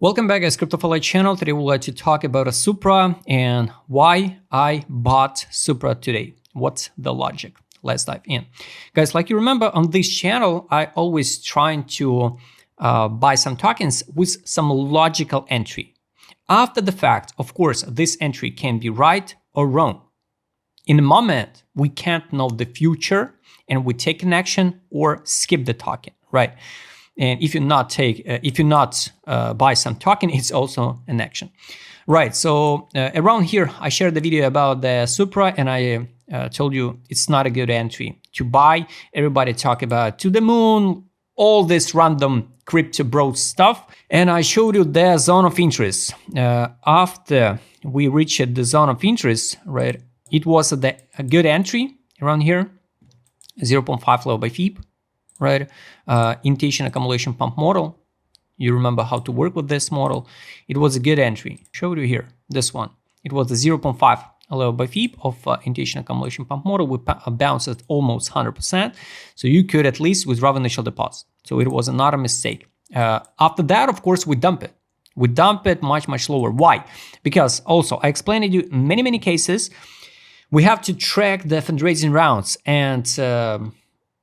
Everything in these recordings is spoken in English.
Welcome back guys, CryptoFly channel. Today we'd like to talk about a Supra and why I bought Supra today. What's the logic? Let's dive in. Guys, like you remember on this channel, I always trying to buy some tokens with some logical entry. After the fact, of course, this entry can be right or wrong. In the moment, we can't know the future and we take an action or skip the token, right? And if you not buy some token, it's also an action, right? So around here, I shared the video about the Supra, and I told you it's not a good entry to buy. Everybody talk about to the moon, all this random crypto bro stuff, and I showed you the zone of interest. After we reached the zone of interest, right? It was a good entry around here, 0.5 low by FIB. Right, invitation accumulation pump model. You remember how to work with this model. It was a good entry. Showed you here, this one. It was the 0.5 level by FIB of invitation accumulation pump model. We bounced at almost 100%. So you could at least withdraw initial deposit. So it was not a mistake. After that, of course, we dump it. We dump it much lower. Why? Because also I explained to you in many cases, we have to track the fundraising rounds, and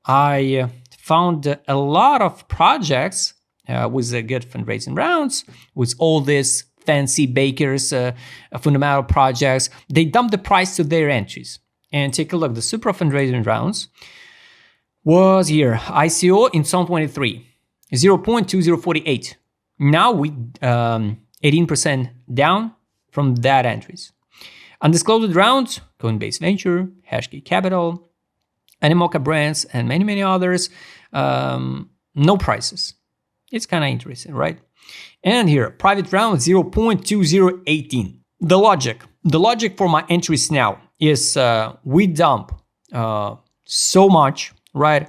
I found a lot of projects with good fundraising rounds, with all these fancy bakers, fundamental projects. They dump the price to their entries. And take a look, the Supra fundraising rounds was here, ICO in 2023, 0.2048. Now we 18% down from that entries. Undisclosed rounds, Coinbase Venture, Hashkey Capital, Animoca Brands, and many others, no prices. It's kind of interesting, right? And here, private round 0.2018. The logic for my entries now is we dump so much, right?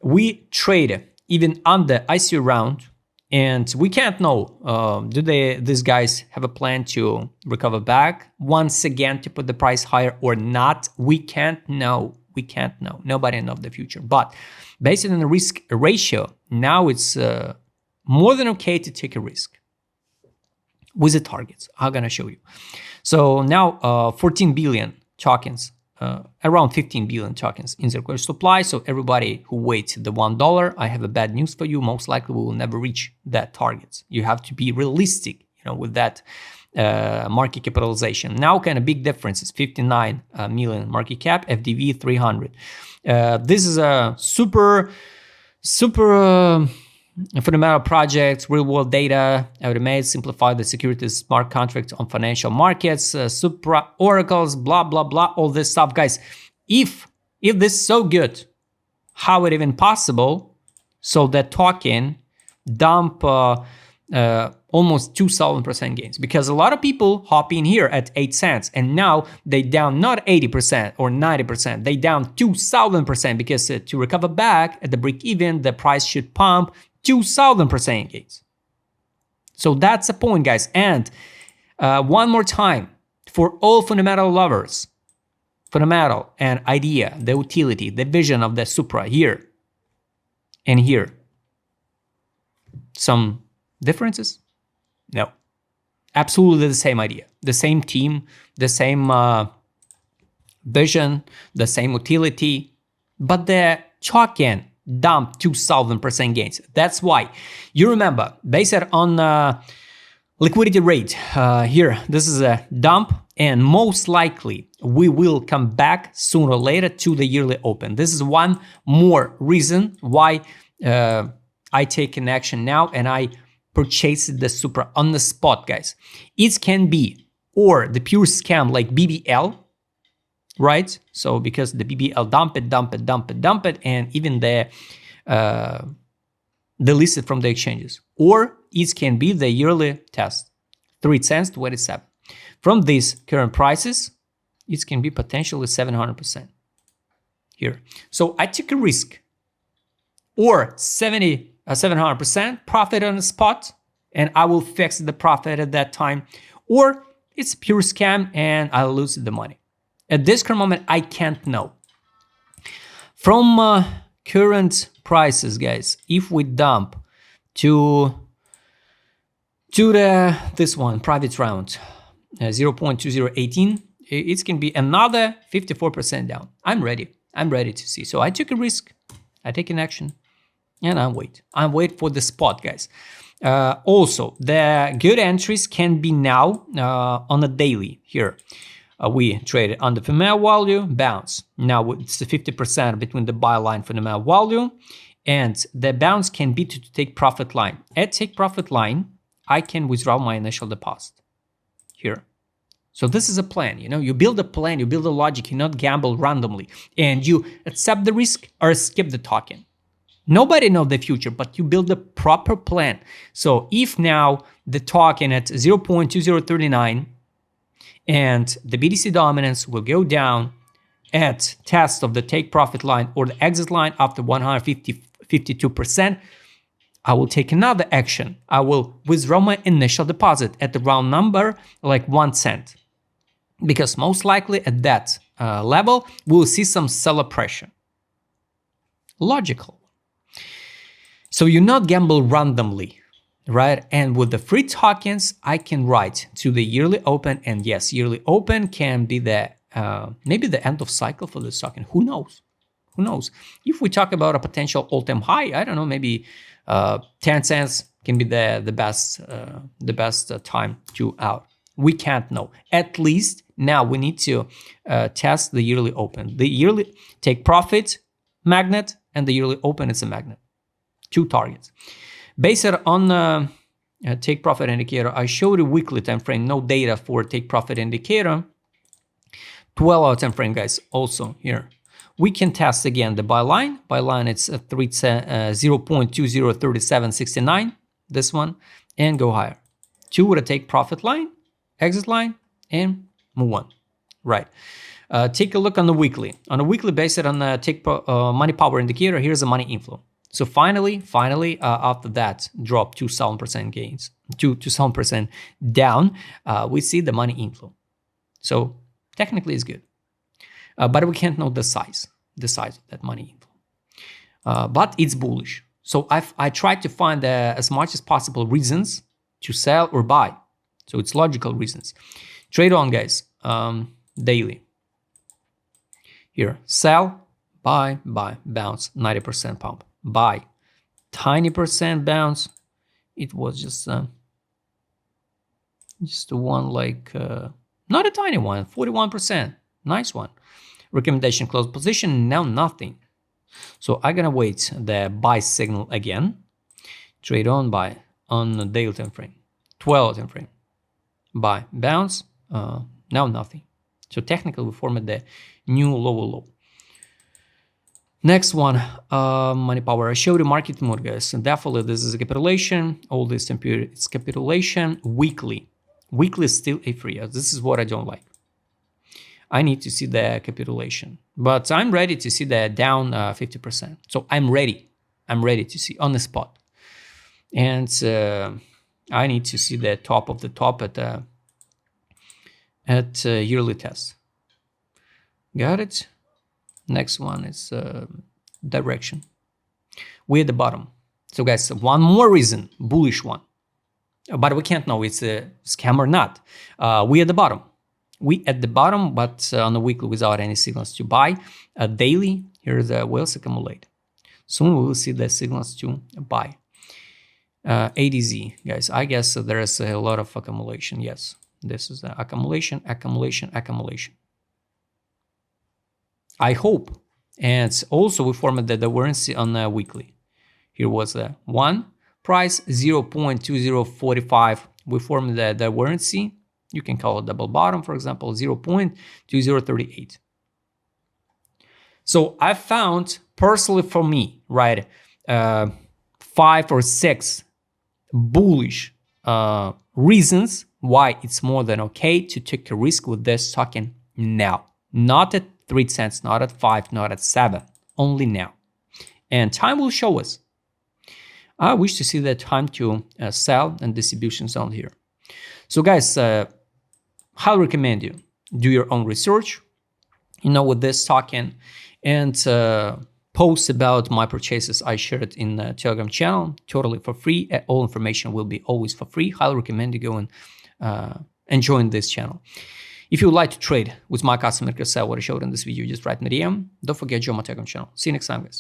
We trade even on the ICO round, and we can't know, these guys have a plan to recover back once again to put the price higher or not? We can't know. We can't know. Nobody knows the future. But based on the risk ratio, now it's more than okay to take a risk with the targets. I'm going to show you. So now 14 billion tokens, around 15 billion tokens in circular supply. So everybody who waits the $1, I have a bad news for you. Most likely we will never reach that targets. You have to be realistic, with that market capitalization. Now kind of big differences, 59 million market cap, FDV 300. This is a super fundamental project, real world data, automate, simplify the securities smart contracts on financial markets, Supra oracles, blah all this stuff. Guys, if this is so good, how it even possible so that token dump almost 2,000% gains? Because a lot of people hop in here at 8 cents and now they down not 80% or 90%, they down 2,000% because to recover back at the break even, the price should pump 2,000% gains. So that's the point, guys. And one more time, for all fundamental lovers, fundamental and idea, the utility, the vision of the Supra here and here, some differences? No, absolutely the same idea, the same team, the same vision, the same utility, but the token dumped 2,000% gains. That's why. You remember, based on liquidity rate, here, this is a dump, and most likely we will come back sooner or later to the yearly open. This is one more reason why I take an action now and I purchased the Supra on the spot, guys. It can be or the pure scam like BBL, right? So because the BBL dump it, and even the listed from the exchanges. Or it can be the yearly test, 3 cents 27. From these current prices, it can be potentially 700% here. So I took a risk, or 700% profit on the spot, and I will fix the profit at that time, or it's a pure scam and I'll lose the money. At this current moment, I can't know. From current prices, guys, if we dump to To this one, private round, 0.2018. It can be another 54% down. I'm ready. I'm ready to see. So I took a risk. I take an action. And I wait. I wait for the spot, guys. Also, the good entries can be now on a daily here. We traded under female value, bounce. Now it's the 50% between the buy line for the female value, and the bounce can be to take profit line. At take profit line, I can withdraw my initial deposit here. So this is a plan, you know, you build a plan, you build a logic, you not gamble randomly, and you accept the risk or skip the token. Nobody knows the future, but you build a proper plan. So if now the token at 0.2039 and the BTC dominance will go down at test of the take profit line or the exit line after 152%, I will take another action. I will withdraw my initial deposit at the round number like 1 cent. Because most likely at that level, we'll see some seller pressure. Logical. So you not gamble randomly, right? And with the free tokens, I can write to the yearly open. And yes, yearly open can be the maybe the end of cycle for this token. Who knows? Who knows? If we talk about a potential all-time high, I don't know, maybe 10 cents can be the best time to out. We can't know. At least now we need to test the yearly open. The yearly take profit magnet and the yearly open is a magnet. 2 targets. Based on take profit indicator, I showed a weekly time frame, no data for take profit indicator. 12-hour time frame, guys, also here. We can test again the buy line. Buy line, it's 0.203769, this one, and go higher. 2 with a take profit line, exit line, and move on. Right. Take a look on the weekly. On a weekly basis, on the take money power indicator, here's the money inflow. So finally, after that drop to 7% gains, to 7% down, we see the money inflow. So technically it's good. But we can't know the size of that money inflow. But it's bullish. So I tried to find as much as possible reasons to sell or buy. So it's logical reasons. Trade on, guys, daily. Here, sell, buy, bounce, 90% pump. Buy, tiny percent bounce. It was just one like, not a tiny one, 41%. Nice one. Recommendation close position, now nothing. So I'm gonna wait the buy signal again. Trade on, buy on the daily time frame, 12 time frame. Buy, bounce, now nothing. So technically we formed the new lower low. Next one, money power. I showed the market mode, guys. And definitely this is a capitulation. All this time period, it's capitulation weekly. Weekly is still a free. This is what I don't like. I need to see the capitulation, but I'm ready to see the down 50%. So I'm ready to see on the spot. And I need to see the top of the top at yearly test. Got it? Next one is direction. We're at the bottom. So guys, one more reason, bullish one. But we can't know it's a scam or not. We at the bottom. We at the bottom, but on the weekly without any signals to buy. Daily, here the whales accumulate. Soon we will see the signals to buy. ADZ, guys, I guess there is a lot of accumulation. Yes, this is the accumulation. I hope. And also we formed the divergence on the weekly. Here was the one price, 0.2045. We formed the divergence. You can call it double bottom, for example, 0.2038. So I found personally for me, right, 5 or 6 bullish reasons why it's more than okay to take a risk with this token now. Not at 3 cents, not at 5, not at 7, only now. And time will show us. I wish to see the time to sell and distribution zone here. So guys, highly recommend you do your own research, with this token, and posts about my purchases, I share it in the Telegram channel, totally for free. All information will be always for free. Highly recommend you go and join this channel. If you would like to trade with my customer, sell what I showed in this video, just write me a DM. Don't forget to join my Telegram channel. See you next time, guys.